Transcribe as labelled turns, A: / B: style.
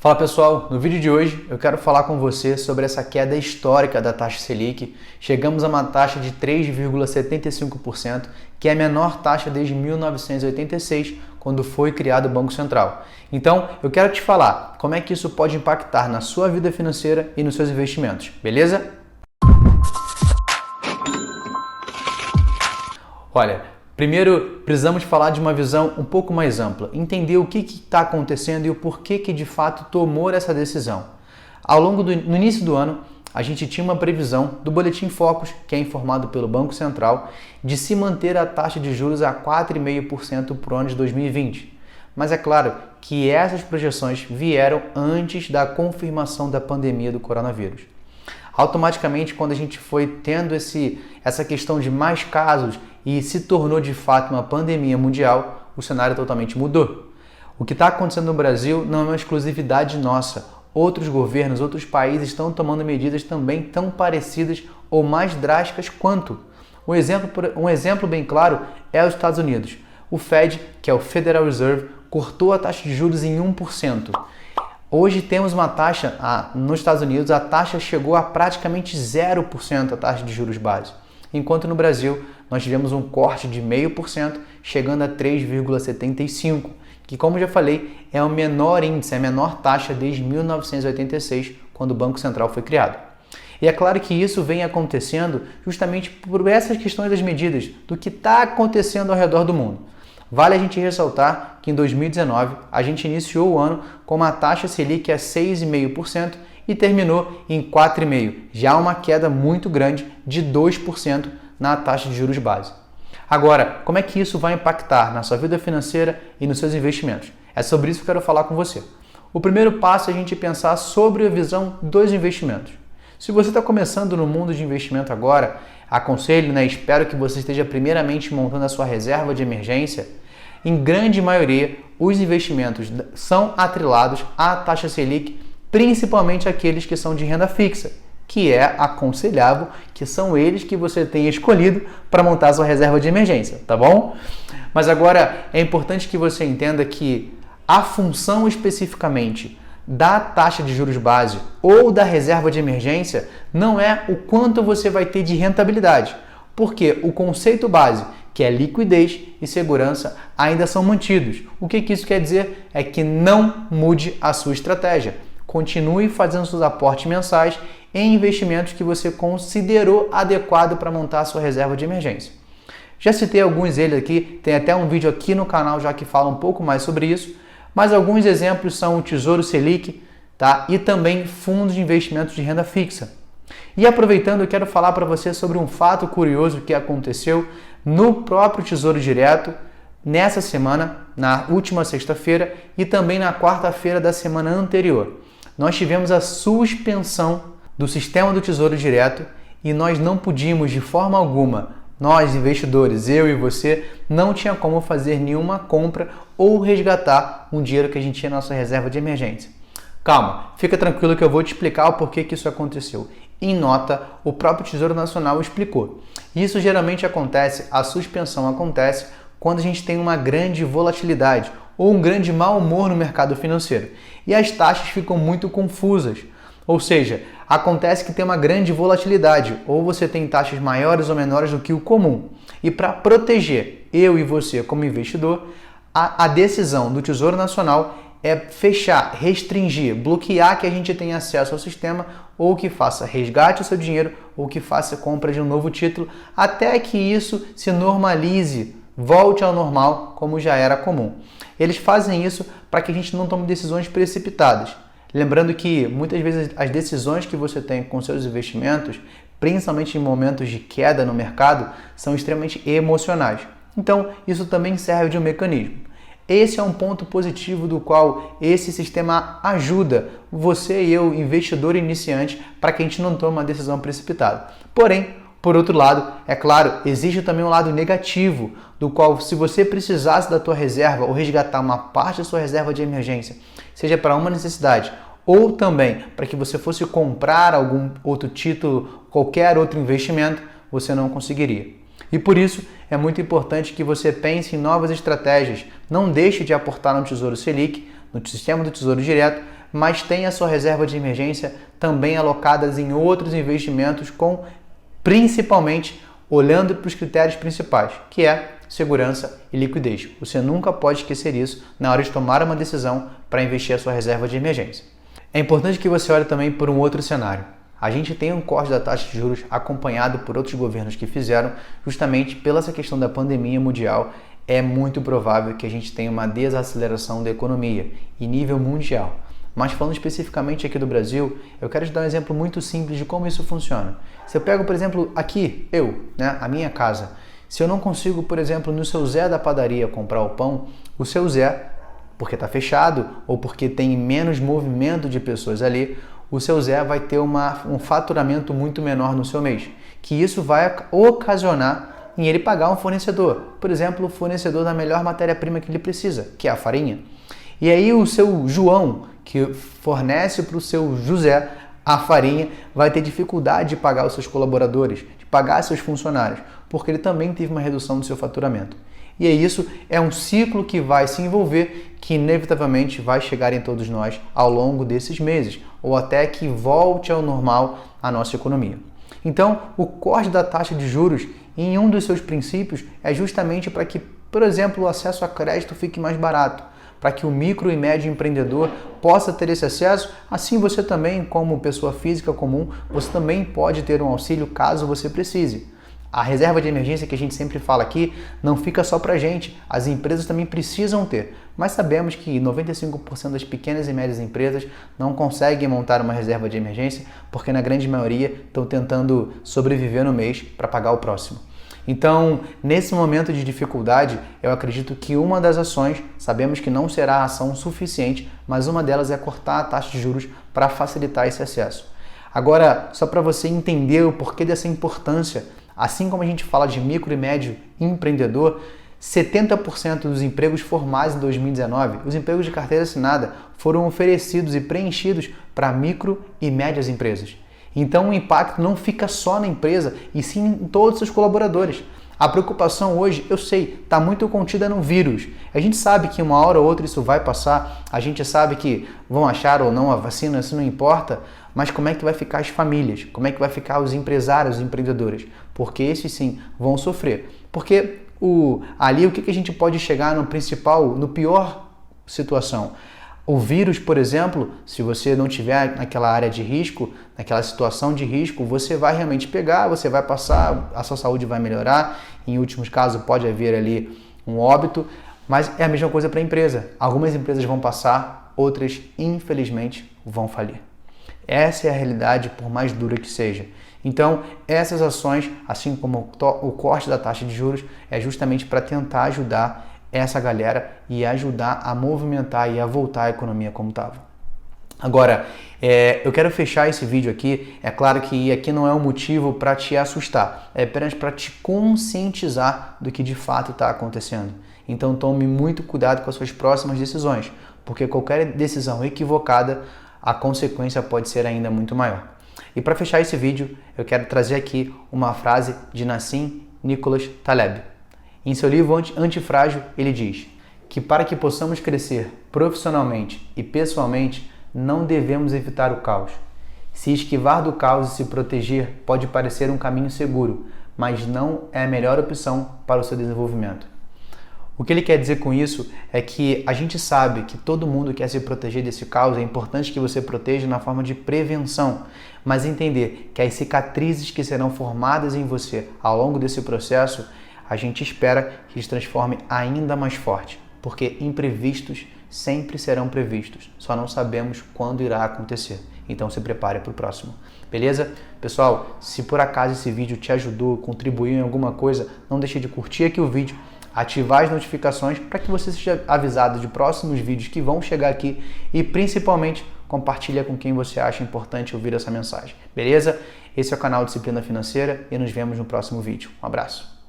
A: Fala pessoal, no vídeo de hoje eu quero falar com você sobre essa queda histórica da taxa Selic. Chegamos a uma taxa de 3,75%, que é a menor taxa desde 1986, quando foi criado o Banco Central. Então, eu quero te falar como é que isso pode impactar na sua vida financeira e nos seus investimentos, beleza? Olha, primeiro, precisamos falar de uma visão um pouco mais ampla, entender o que está acontecendo e o porquê que de fato tomou essa decisão. No início do ano, a gente tinha uma previsão do Boletim Focus, que é informado pelo Banco Central, de se manter a taxa de juros a 4,5% para o ano de 2020. Mas é claro que essas projeções vieram antes da confirmação da pandemia do coronavírus. Automaticamente, quando a gente foi tendo essa questão de mais casos e se tornou de fato uma pandemia mundial, o cenário totalmente mudou. O que está acontecendo no Brasil não é uma exclusividade nossa. Outros governos, outros países estão tomando medidas também tão parecidas ou mais drásticas quanto. Um exemplo bem claro é os Estados Unidos. O Fed, que é o Federal Reserve, cortou a taxa de juros em 1%. Hoje temos uma taxa, nos Estados Unidos, a taxa chegou a praticamente 0% a taxa de juros base. Enquanto no Brasil, nós tivemos um corte de 0,5%, chegando a 3,75%, que, como já falei, é o menor índice, é a menor taxa desde 1986, quando o Banco Central foi criado. E é claro que isso vem acontecendo justamente por essas questões das medidas, do que está acontecendo ao redor do mundo. Vale a gente ressaltar que em 2019 a gente iniciou o ano com uma taxa Selic a 6,5% e terminou em 4,5%, já uma queda muito grande de 2% na taxa de juros base. Agora, como é que isso vai impactar na sua vida financeira e nos seus investimentos? É sobre isso que eu quero falar com você. O primeiro passo é a gente pensar sobre a visão dos investimentos. Se você está começando no mundo de investimento agora, aconselho, espero que você esteja primeiramente montando a sua reserva de emergência. Em grande maioria, os investimentos são atrelados à taxa Selic, principalmente aqueles que são de renda fixa, que é aconselhável, que são eles que você tem escolhido para montar a sua reserva de emergência, tá bom? Mas agora é importante que você entenda que a função especificamente da taxa de juros base ou da reserva de emergência não é o quanto você vai ter de rentabilidade, porque o conceito base, que é liquidez e segurança, ainda são mantidos. O que isso quer dizer? É que não mude a sua estratégia. Continue fazendo seus aportes mensais em investimentos que você considerou adequado para montar a sua reserva de emergência. Já citei alguns deles aqui, tem até um vídeo aqui no canal já que fala um pouco mais sobre isso, mas alguns exemplos são o Tesouro Selic, tá? E também fundos de investimentos de renda fixa. E aproveitando, eu quero falar para você sobre um fato curioso que aconteceu no próprio Tesouro Direto nessa semana, na última sexta-feira e também na quarta-feira da semana anterior. Nós tivemos a suspensão do sistema do Tesouro Direto e nós não podíamos de forma alguma, nós investidores, eu e você, não tinha como fazer nenhuma compra ou resgatar um dinheiro que a gente tinha na nossa reserva de emergência. Calma, fica tranquilo que eu vou te explicar o porquê que isso aconteceu. Em nota, o próprio Tesouro Nacional explicou. Isso geralmente acontece, a suspensão acontece quando a gente tem uma grande volatilidade ou um grande mau humor no mercado financeiro e as taxas ficam muito confusas. Ou seja, acontece que tem uma grande volatilidade, ou você tem taxas maiores ou menores do que o comum. E para proteger eu e você como investidor, a decisão do Tesouro Nacional é fechar, restringir, bloquear que a gente tenha acesso ao sistema ou que faça resgate o seu dinheiro ou que faça compra de um novo título até que isso se normalize, volte ao normal como já era comum. Eles fazem isso para que a gente não tome decisões precipitadas. Lembrando que muitas vezes as decisões que você tem com seus investimentos, principalmente em momentos de queda no mercado, são extremamente emocionais. Então, isso também serve de um mecanismo. Esse é um ponto positivo do qual esse sistema ajuda você e eu, investidor iniciante, para que a gente não tome uma decisão precipitada. Porém, por outro lado, é claro, existe também um lado negativo, do qual se você precisasse da tua reserva ou resgatar uma parte da sua reserva de emergência, seja para uma necessidade ou também para que você fosse comprar algum outro título, qualquer outro investimento, você não conseguiria. E por isso é muito importante que você pense em novas estratégias. Não deixe de aportar no Tesouro Selic, no sistema do Tesouro Direto, mas tenha a sua reserva de emergência também alocadas em outros investimentos principalmente olhando para os critérios principais, que é segurança e liquidez. Você nunca pode esquecer isso na hora de tomar uma decisão para investir a sua reserva de emergência. É importante que você olhe também por um outro cenário. A gente tem um corte da taxa de juros acompanhado por outros governos que fizeram, justamente pela essa questão da pandemia mundial. É muito provável que a gente tenha uma desaceleração da economia em nível mundial. Mas falando especificamente aqui do Brasil, eu quero te dar um exemplo muito simples de como isso funciona. Se eu pego, por exemplo, aqui, a minha casa, se eu não consigo, por exemplo, no seu Zé da padaria comprar o pão, o seu Zé, porque está fechado ou porque tem menos movimento de pessoas ali, o seu Zé vai ter um faturamento muito menor no seu mês, que isso vai ocasionar em ele pagar um fornecedor, por exemplo, o fornecedor da melhor matéria-prima que ele precisa, que é a farinha. E aí o seu João, que fornece para o seu José a farinha, vai ter dificuldade de pagar os seus colaboradores, de pagar seus funcionários, porque ele também teve uma redução do seu faturamento. E isso é um ciclo que vai se envolver, que inevitavelmente vai chegar em todos nós ao longo desses meses, ou até que volte ao normal a nossa economia. Então, o corte da taxa de juros, em um dos seus princípios, é justamente para que, por exemplo, o acesso a crédito fique mais barato, para que o micro e médio empreendedor possa ter esse acesso. Assim você também, como pessoa física comum, você também pode ter um auxílio caso você precise. A reserva de emergência que a gente sempre fala aqui não fica só para a gente, as empresas também precisam ter. Mas sabemos que 95% das pequenas e médias empresas não conseguem montar uma reserva de emergência porque na grande maioria estão tentando sobreviver no mês para pagar o próximo. Então, nesse momento de dificuldade, eu acredito que uma das ações, sabemos que não será a ação suficiente, mas uma delas é cortar a taxa de juros para facilitar esse acesso. Agora, só para você entender o porquê dessa importância, assim como a gente fala de micro e médio empreendedor, 70% dos empregos formais em 2019, os empregos de carteira assinada, foram oferecidos e preenchidos para micro e médias empresas. Então o impacto não fica só na empresa, e sim em todos os seus colaboradores. A preocupação hoje, eu sei, está muito contida no vírus. A gente sabe que uma hora ou outra isso vai passar, a gente sabe que vão achar ou não a vacina, isso não importa, mas como é que vai ficar as famílias? Como é que vai ficar os empresários, os empreendedores? Porque esses sim vão sofrer. Porque ali o que a gente pode chegar no pior situação? O vírus, por exemplo, se você não tiver naquela área de risco, naquela situação de risco, você vai realmente pegar, você vai passar, a sua saúde vai melhorar, em últimos casos pode haver ali um óbito, mas é a mesma coisa para a empresa. Algumas empresas vão passar, outras, infelizmente, vão falir. Essa é a realidade, por mais dura que seja. Então, essas ações, assim como o corte da taxa de juros, é justamente para tentar ajudar essa galera e ajudar a movimentar e a voltar a economia como estava. Agora, eu quero fechar esse vídeo aqui. É claro que aqui não é um motivo para te assustar, é apenas para te conscientizar do que de fato está acontecendo. Então tome muito cuidado com as suas próximas decisões, porque qualquer decisão equivocada, a consequência pode ser ainda muito maior. E para fechar esse vídeo, eu quero trazer aqui uma frase de Nassim Nicholas Taleb. Em seu livro Antifrágil, ele diz que para que possamos crescer profissionalmente e pessoalmente, não devemos evitar o caos. Se esquivar do caos e se proteger pode parecer um caminho seguro, mas não é a melhor opção para o seu desenvolvimento. O que ele quer dizer com isso é que a gente sabe que todo mundo quer se proteger desse caos, é importante que você proteja na forma de prevenção, mas entender que as cicatrizes que serão formadas em você ao longo desse processo, a gente espera que se transforme ainda mais forte, porque imprevistos sempre serão previstos, só não sabemos quando irá acontecer. Então se prepare para o próximo. Beleza? Pessoal, se por acaso esse vídeo te ajudou, contribuiu em alguma coisa, não deixe de curtir aqui o vídeo, ativar as notificações para que você seja avisado de próximos vídeos que vão chegar aqui e principalmente compartilha com quem você acha importante ouvir essa mensagem. Beleza? Esse é o canal Disciplina Financeira e nos vemos no próximo vídeo. Um abraço.